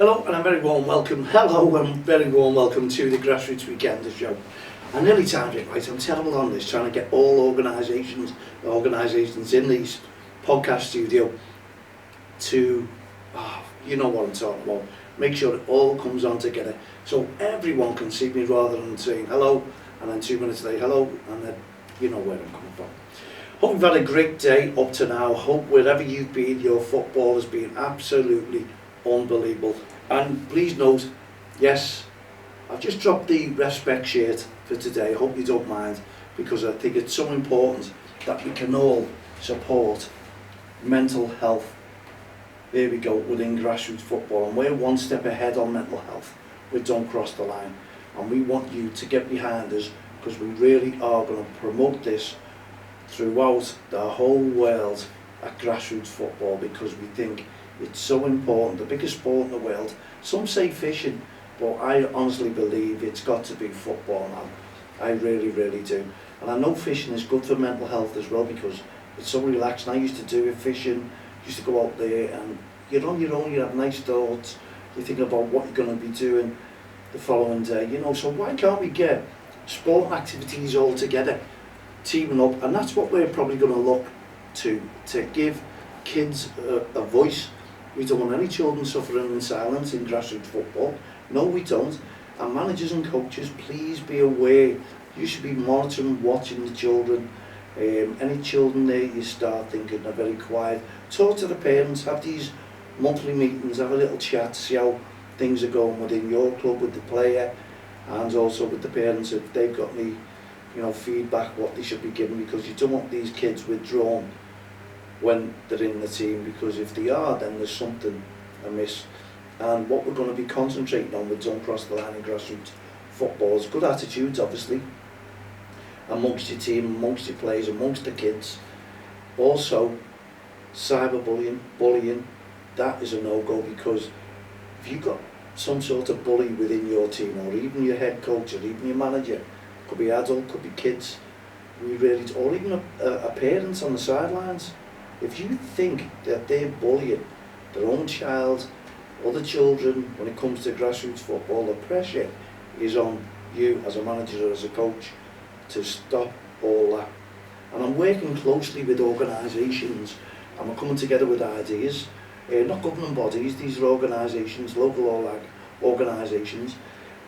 Hello and a very warm welcome. Hello and very warm welcome to the Grassroots Weekender show. I nearly timed it right. I'm terrible on this, trying to get all organisations in these podcast studio to, you know what I'm talking about. Make sure it all comes on together so everyone can see me rather than saying hello and then 2 minutes later hello and then you know where I'm coming from. Hope you've had a great day up to now. Hope wherever you've been, your football has been absolutely unbelievable. And please note, yes, I've just dropped the respect shirt for today. I hope you don't mind, because I think it's so important that we can all support mental health. There we go, within grassroots football, and we're one step ahead on mental health. We don't cross the line, and we want you to get behind us, because we really are going to promote this throughout the whole world at grassroots football, because we think it's so important, the biggest sport in the world. Some say fishing, but I honestly believe it's got to be football now. I really, really do. And I know fishing is good for mental health as well, because it's so relaxing. I used to do it, fishing, used to go out there and you're on your own, you have nice thoughts, you think about what you're going to be doing the following day, you know. So why can't we get sporting activities all together, teaming up? And that's what we're probably going to look to give kids a voice. We don't want any children suffering in silence in grassroots football. No, we don't. And managers and coaches, please be aware. You should be monitoring, watching the children. Any children there you start thinking are very quiet, talk to the parents, have these monthly meetings, have a little chat, see how things are going within your club with the player, and also with the parents if they've got any, feedback what they should be given, because you don't want these kids withdrawn when they're in the team, because if they are, then there's something amiss. And what we're going to be concentrating on with Don't Cross the Line in grassroots football is good attitudes, obviously, amongst your team, amongst your players, amongst the kids. Also, cyberbullying, bullying, that is a no-go, because if you've got some sort of bully within your team, or even your head coach, or even your manager, could be adult, could be kids, or even a parent on the sidelines, if you think that they're bullying their own child, other children, when it comes to grassroots football, the pressure is on you as a manager or as a coach to stop all that. And I'm working closely with organisations, and we're coming together with ideas, not governing bodies, these are organisations, local organisations.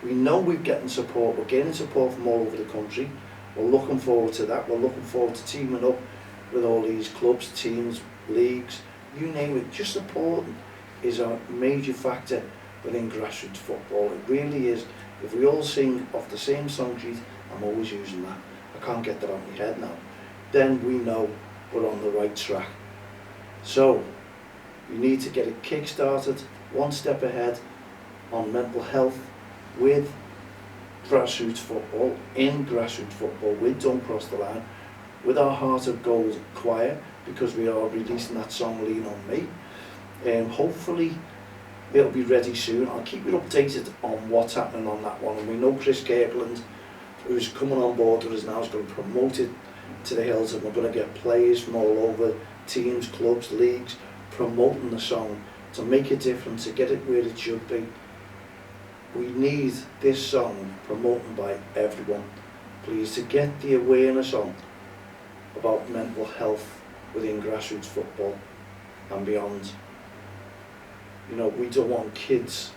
We know we're getting support, we're getting support from all over the country. We're looking forward to that. We're looking forward to teaming up with all these clubs, teams, leagues, you name it. Just supporting is a major factor within grassroots football. It really is. If we all sing off the same song sheet, I'm always using that, I can't get that on my head now, then we know we're on the right track. So we need to get it kick-started, one step ahead on mental health with grassroots football, in grassroots football, with Don't Cross the Line, with our Heart of Gold choir, because we are releasing that song Lean On Me. Hopefully it'll be ready soon. I'll keep you updated on what's happening on that one. And we know Chris Kirkland, who's coming on board with us now, is going to promote it to the hills, and we're going to get players from all over, teams, clubs, leagues, promoting the song to make a difference, to get it where it should be. We need this song promoted by everyone, please, to get the awareness on about mental health within grassroots football and beyond. We don't want kids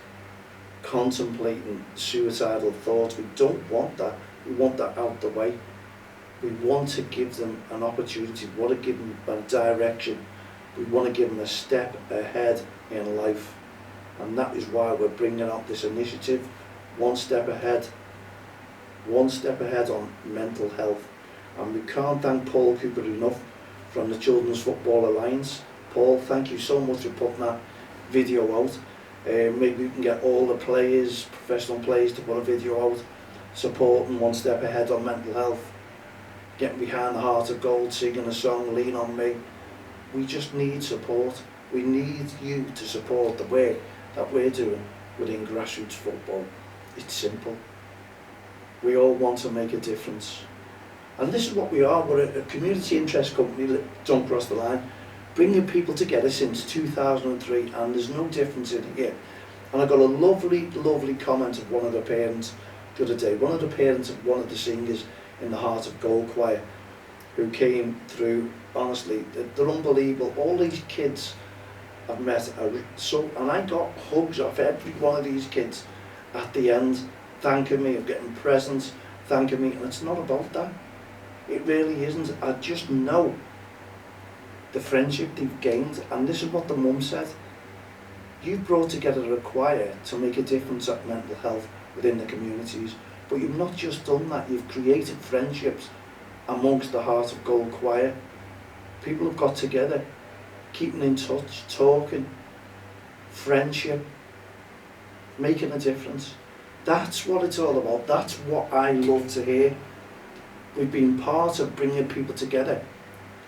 contemplating suicidal thoughts. We don't want that. We want that out the way. We want to give them an opportunity. We want to give them a direction. We want to give them a step ahead in life. And that is why we're bringing out this initiative, one step ahead on mental health. And we can't thank Paul Cooper enough from the Children's Football Alliance. Paul, thank you so much for putting that video out. Maybe we can get all the players, professional players, to put a video out supporting One Step Ahead on mental health, getting behind the Heart of Gold, singing a song, Lean On Me. We just need support. We need you to support the work that we're doing within grassroots football. It's simple. We all want to make a difference. And this is what we are. We're a community interest company, Don't Cross the Line, bringing people together since 2003, and there's no difference in here. And I got a lovely comment of one of the parents the other day, one of the parents of one of the singers in the Heart of Gold choir, who came through. Honestly, they're unbelievable. All these kids I've met and I got hugs off every one of these kids at the end, thanking me, of getting presents, thanking me, and it's not about that. It really isn't. I just know the friendship they've gained, and this is what the mum said. You've brought together a choir to make a difference at mental health within the communities, but you've not just done that, you've created friendships amongst the Heart of Gold choir. People have got together, keeping in touch, talking, friendship, making a difference. That's what it's all about. That's what I love to hear. We've been part of bringing people together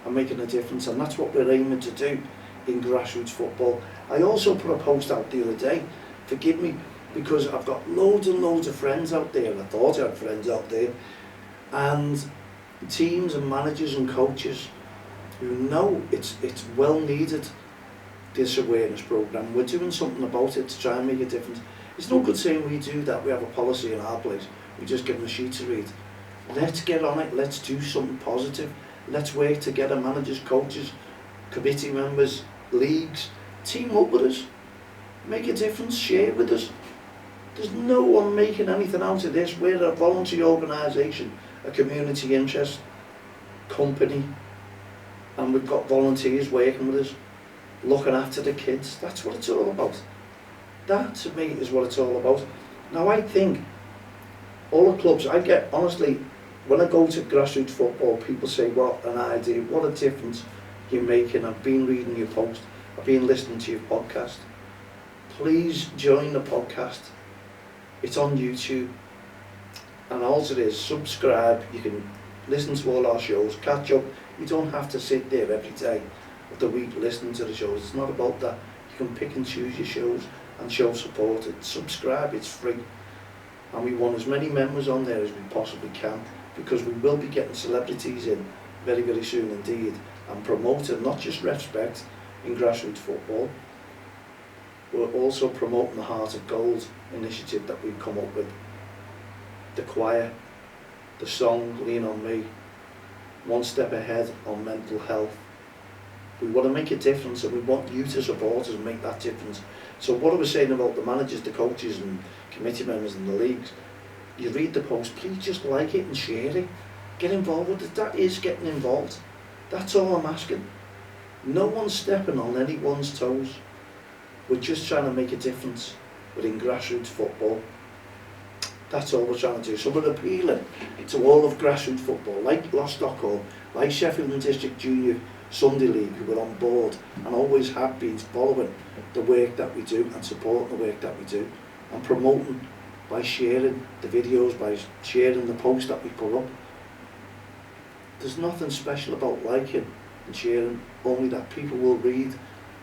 and making a difference, and that's what we're aiming to do in grassroots football. I also put a post out the other day, forgive me, because I've got loads and loads of friends out there, and I thought I had friends out there, and teams and managers and coaches who know it's well needed, this awareness programme. We're doing something about it to try and make a difference. It's no good saying we do that, we have a policy in our place, we just give them a sheet to read. Let's get on it, let's do something positive, let's work together, managers, coaches, committee members, leagues, team up with us, make a difference, share with us. There's no one making anything out of this. We're a voluntary organisation, a community interest company, and we've got volunteers working with us, looking after the kids. That's what it's all about. That to me is what it's all about. Now I think all the clubs, I get, honestly, when I go to grassroots football, people say, what an idea, what a difference you're making. I've been reading your post, I've been listening to your podcast. Please join the podcast. It's on YouTube, and all it is, subscribe. You can listen to all our shows, catch up. You don't have to sit there every day of the week listening to the shows. It's not about that. You can pick and choose your shows and show support. Subscribe, it's free. And we want as many members on there as we possibly can, because we will be getting celebrities in very, very soon indeed, and promoting not just respect in grassroots football. We're also promoting the Heart of Gold initiative that we've come up with. The choir, the song Lean On Me, one step ahead on mental health. We want to make a difference, and we want you to support us and make that difference. So what I was saying about the managers, the coaches and committee members and the leagues, you read the post, please just like it and share it. Get involved with it. That is getting involved. That's all I'm asking. No one's stepping on anyone's toes. We're just trying to make a difference within grassroots football. That's all we're trying to do. So we're appealing to all of grassroots football, like Lost Stockholm, like Sheffield and District Junior Sunday League, who are on board and always have been following the work that we do and supporting the work that we do, and promoting by sharing the videos, by sharing the posts that we put up. There's nothing special about liking and sharing, only that people will read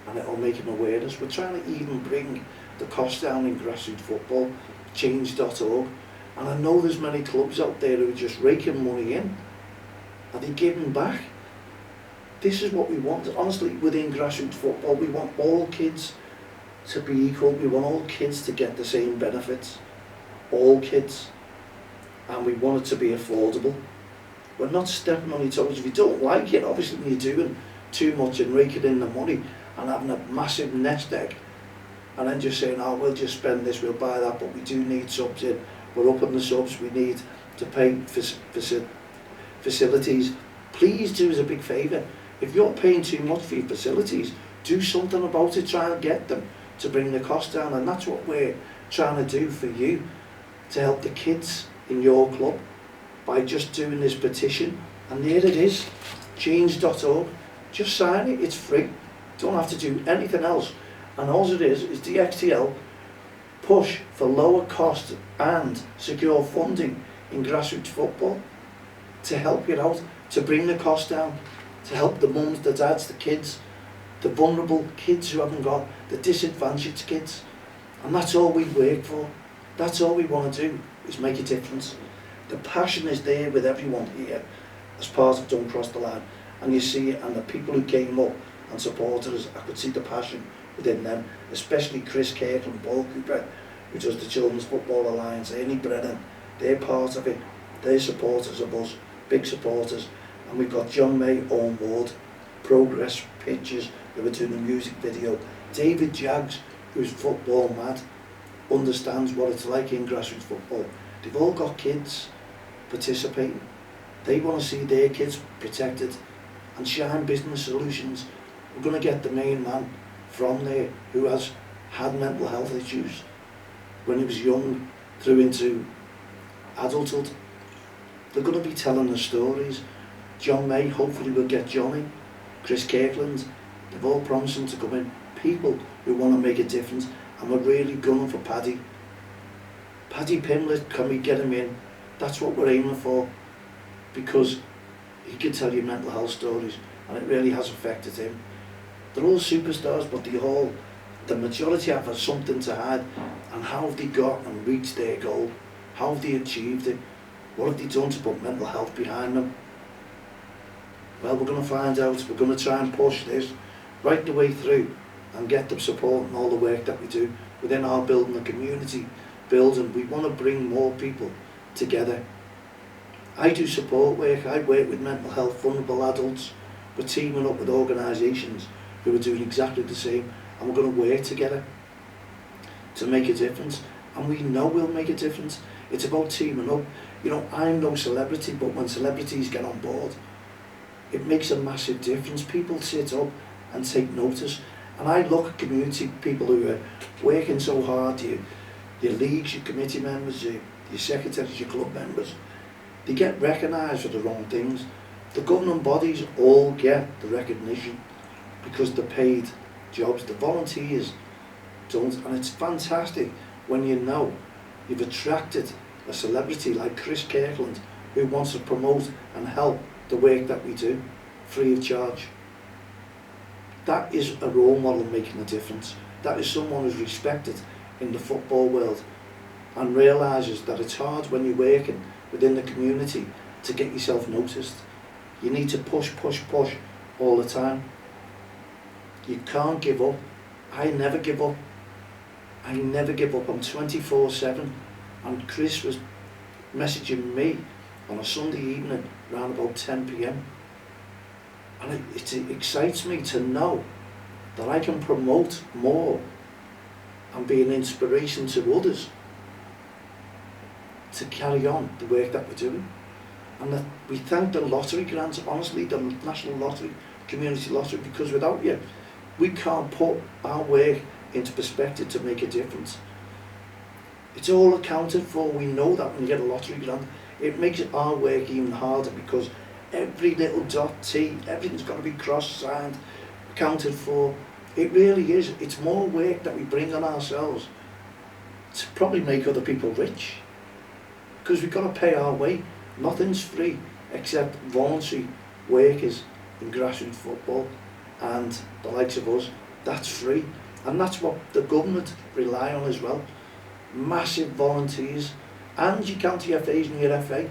and it'll make an awareness. We're trying to even bring the cost down in grassroots football, change.org, and I know there's many clubs out there who are just raking money in. Are they giving back? This is what we want. Honestly, within grassroots football, we want all kids to be equal. We want all kids to get the same benefits. All kids. And we want it to be affordable. We're not stepping on your toes. If you don't like it, obviously when you're doing too much and raking in the money and having a massive nest egg, and then just saying, oh, we'll just spend this, we'll buy that, but we do need subs in. We're up on the subs, we need to pay facilities. Please do us a big favour. If you're paying too much for your facilities, do something about it, try and get them to bring the cost down, and that's what we're trying to do for you, to help the kids in your club by just doing this petition. And there it is, change.org. Just sign it, it's free. Don't have to do anything else. And all it is DXTL push for lower cost and secure funding in grassroots football to help you out, to bring the cost down, to help the mums, the dads, the kids, the vulnerable kids who haven't got, the disadvantaged kids. And that's all we work for. That's all we want to do, is make a difference. The passion is there with everyone here as part of Don't Cross the Line. And you see it, and the people who came up and supported us, I could see the passion within them, especially Chris Kirkland, Paul Cooper, who does the Children's Football Alliance, Ernie Brennan. They're part of it. They're supporters of us, big supporters. And we've got John May, Owen Ward, Progress Pictures, who are doing a music video. David Jaggs, who's football mad, understands what it's like in grassroots football. They've all got kids participating. They want to see their kids protected. And Shine Business Solutions, we're going to get the main man from there who has had mental health issues when he was young through into adulthood. They're going to be telling the stories. John May, hopefully we'll get Johnny. Chris Kirkland, they've all promising to come in. People who want to make a difference, and we're really gunning for Paddy. Paddy Pimlet, can we get him in? That's what we're aiming for, because he can tell you mental health stories, and it really has affected him. They're all superstars, but the majority have something to hide. And how have they got and reached their goal? How have they achieved it? What have they done to put mental health behind them? Well, we're going to find out. We're going to try and push this right the way through and get them support and all the work that we do within our building, the community building. We want to bring more people together. I do support work. I work with mental health vulnerable adults. We're teaming up with organisations who are doing exactly the same, and we're going to work together to make a difference. And we know we'll make a difference. It's about teaming up. You know, I'm no celebrity, but when celebrities get on board, it makes a massive difference. People sit up and take notice. And I look at community people who are working so hard, your leagues, your committee members, your secretaries, your club members, they get recognised for the wrong things. The governing bodies all get the recognition because they're paid jobs. The volunteers don't, and it's fantastic when you know you've attracted a celebrity like Chris Kirkland who wants to promote and help the work that we do free of charge. That is a role model making a difference. That is someone who's respected in the football world and realises that it's hard when you're working within the community to get yourself noticed. You need to push all the time. You can't give up. I never give up. I never give up. I'm 24/7, and Chris was messaging me on a Sunday evening around about 10 p.m. and it excites me to know that I can promote more and be an inspiration to others to carry on the work that we're doing. And that we thank the lottery grants, honestly, the National Lottery, Community Lottery, because without you, we can't put our work into perspective to make a difference. It's all accounted for. We know that when you get a lottery grant, it makes our work even harder because every little dot T, everything's got to be cross-signed, accounted for. It really is. It's more work that we bring on ourselves to probably make other people rich, because we've got to pay our way. Nothing's free except voluntary workers in grassroots football, and the likes of us, that's free. And that's what the government rely on as well. Massive volunteers, and your county FAs and your FA.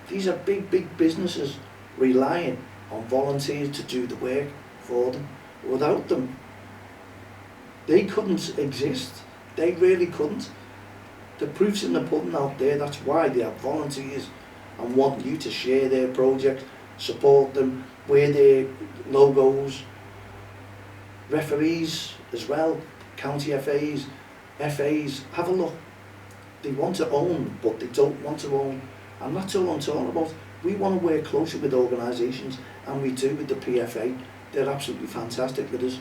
These are big businesses relying on volunteers to do the work for them. Without them, they couldn't exist. They really couldn't. The proof's in the pudding out there. That's why they have volunteers and want you to share their projects, support them, wear their logos. Referees as well, county FAs, have a look. They want to own, but they don't want to own. And that's all I'm talking about. We want to work closer with organisations, and we do with the PFA. They're absolutely fantastic with us,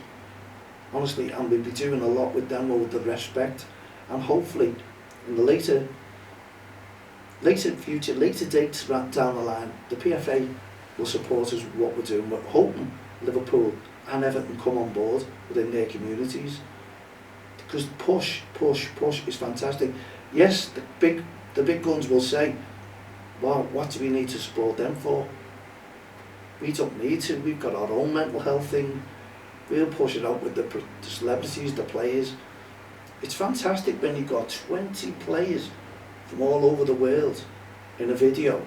honestly, and we'll be doing a lot with them with the respect. And hopefully, in the later future, later dates down the line, the PFA will support us with what we're doing. We're hoping Liverpool and Everton come on board within their communities, because push is fantastic. Yes, the big guns will say, well, what do we need to support them for? We don't need to. We've got our own mental health thing. We'll push it out with the celebrities, the players. It's fantastic when you've got 20 players from all over the world in a video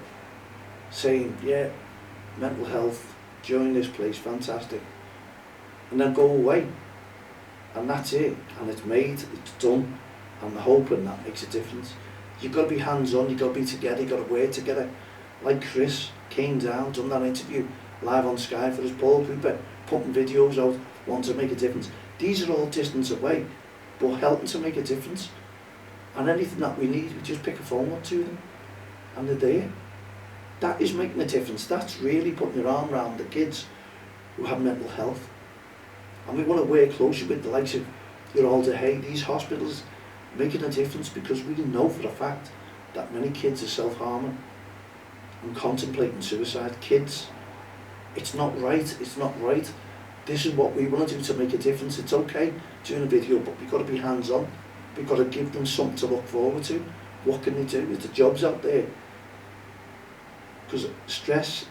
saying, yeah, mental health, join this place, fantastic. And then go away. and that's it, and it's made, it's done, and the hoping that makes a difference. You've got to be hands-on, you've got to be together, you've got to work together. Like Chris came down, done that interview live on Sky for his Paul Cooper, pumping videos out, wanting to make a difference. These are all distance away, but helping to make a difference. And anything that we need, we just pick a phone up to them, and they're there. That is making a difference. That's really putting your arm around the kids who have mental health. And we want to work closely with the likes of your older, hey, these hospitals, making a difference, because we know for a fact that many kids are self-harming and contemplating suicide. Kids, it's not right, it's not right. This is what we want to do to make a difference. It's okay doing a video, but we've got to be hands-on. We've got to give them something to look forward to. What can they do? There's the jobs out there. Because stress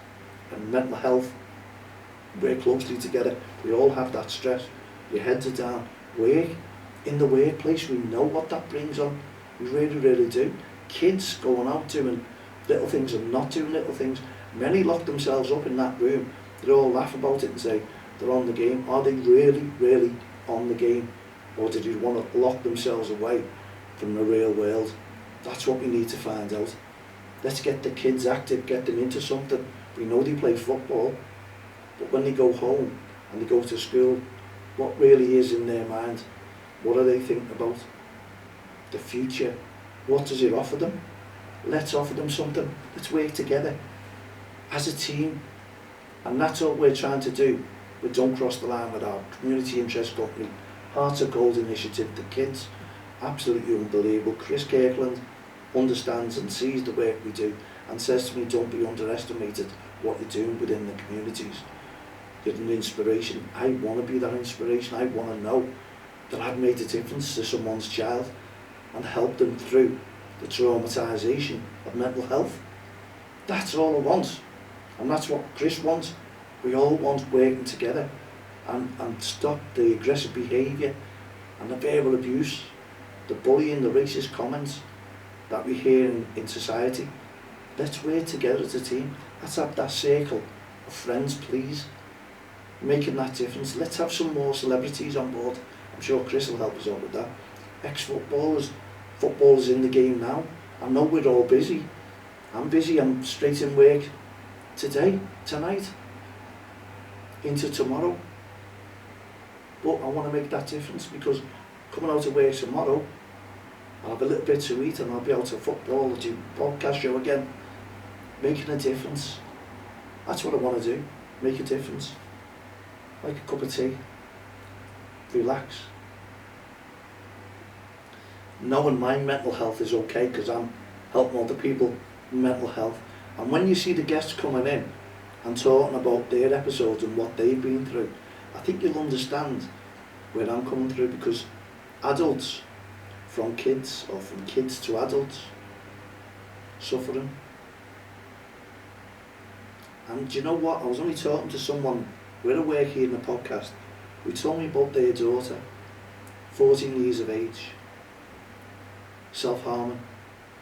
and mental health work closely together. We all have that stress. Your heads are down. Work, in the workplace, we know what that brings on. We really, really do. Kids going out doing little things and not doing little things. Many lock themselves up in that room. They all laugh about it and say they're on the game. Are they really, really on the game? Or do they want to lock themselves away from the real world? That's what we need to find out. Let's get the kids active, get them into something. We know they play football, but when they go home and they go to school, what really is in their mind? What are they thinking about? The future. What does it offer them? Let's offer them something. Let's work together as a team. And that's what we're trying to do with Don't Cross the Line with our Community Interest Company, Hearts of Gold initiative. The kids, absolutely unbelievable. Chris Kirkland understands and sees the work we do and says to me, don't be underestimated what you're doing within the communities. You're an inspiration. I want to be that inspiration. I want to know that I've made a difference to someone's child and helped them through the traumatisation of mental health. That's all I want, and that's what Chris wants. We all want working together and stop the aggressive behaviour and the verbal abuse, the bullying, the racist comments that we hear in society. Let's work together as a team. Let's have that circle of friends, please, making that difference. Let's have some more celebrities on board. I'm sure Chris will help us out with that. Ex-footballers, footballers in the game now. I know we're all busy. I'm busy, I'm straight in work today, tonight, into tomorrow. But I want to make that difference, because coming out of work tomorrow, I'll have a little bit to eat and I'll be out of football, or do a podcast show again, making a difference. That's what I want to do, make a difference. Like a cup of tea, relax. Knowing my mental health is okay, because I'm helping other people with mental health. And when you see the guests coming in and talking about their episodes and what they've been through, I think you'll understand where I'm coming through, because adults, from kids or from kids to adults, suffering. And do you know what? I was only talking to someone, we're at work here in the podcast, who told me about their daughter, 14 years of age, self-harming,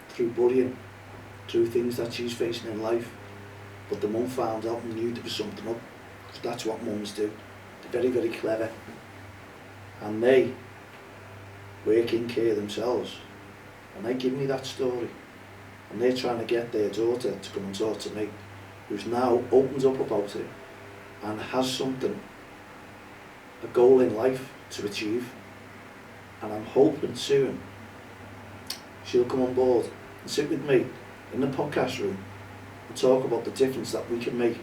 through bullying, through things that she's facing in life. But the mum found out and knew there was something up, because that's what mums do. They're very, very clever. And they work in care themselves. And they give me that story. And they're trying to get their daughter to come and talk to me, who's now opened up about it and has something, a goal in life to achieve. And I'm hoping soon she'll come on board and sit with me in the podcast room and talk about the difference that we can make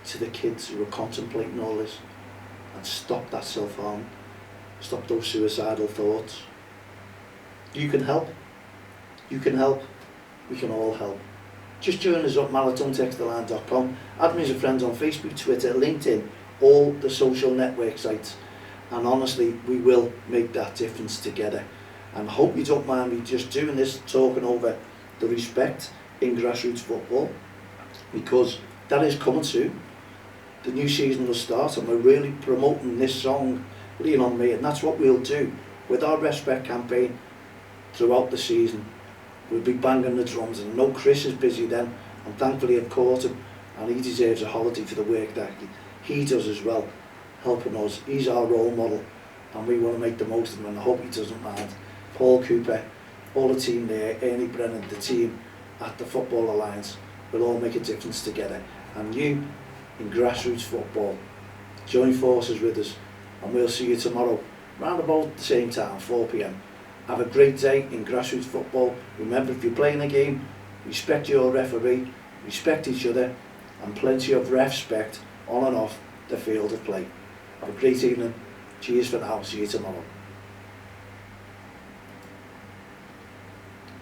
to the kids who are contemplating all this, and stop that self-harm, stop those suicidal thoughts. You can help. You can help. We can all help. Just join us up, mal@don'txtheline.com. Add me as a friend on Facebook, Twitter, LinkedIn, all the social network sites. And honestly, we will make that difference together. And I hope you don't mind me just doing this, talking over the respect in grassroots football, because that is coming soon. The new season will start, and we're really promoting this song, Lean On Me, and that's what we'll do with our respect campaign throughout the season. We'll be banging the drums, and I know Chris is busy then, and thankfully I've caught him, and he deserves a holiday for the work that he does as well, helping us. He's our role model, and we want to make the most of him, and I hope he doesn't mind. Paul Cooper, all the team there, Ernie Brennan, the team at the Football Alliance, will all make a difference together. And you, in grassroots football, join forces with us, and we'll see you tomorrow, round about the same time, 4 p.m. Have a great day in grassroots football. Remember, if you're playing a game, respect your referee, respect each other, and plenty of respect on and off the field of play. Have a great evening. Cheers for now. See you tomorrow.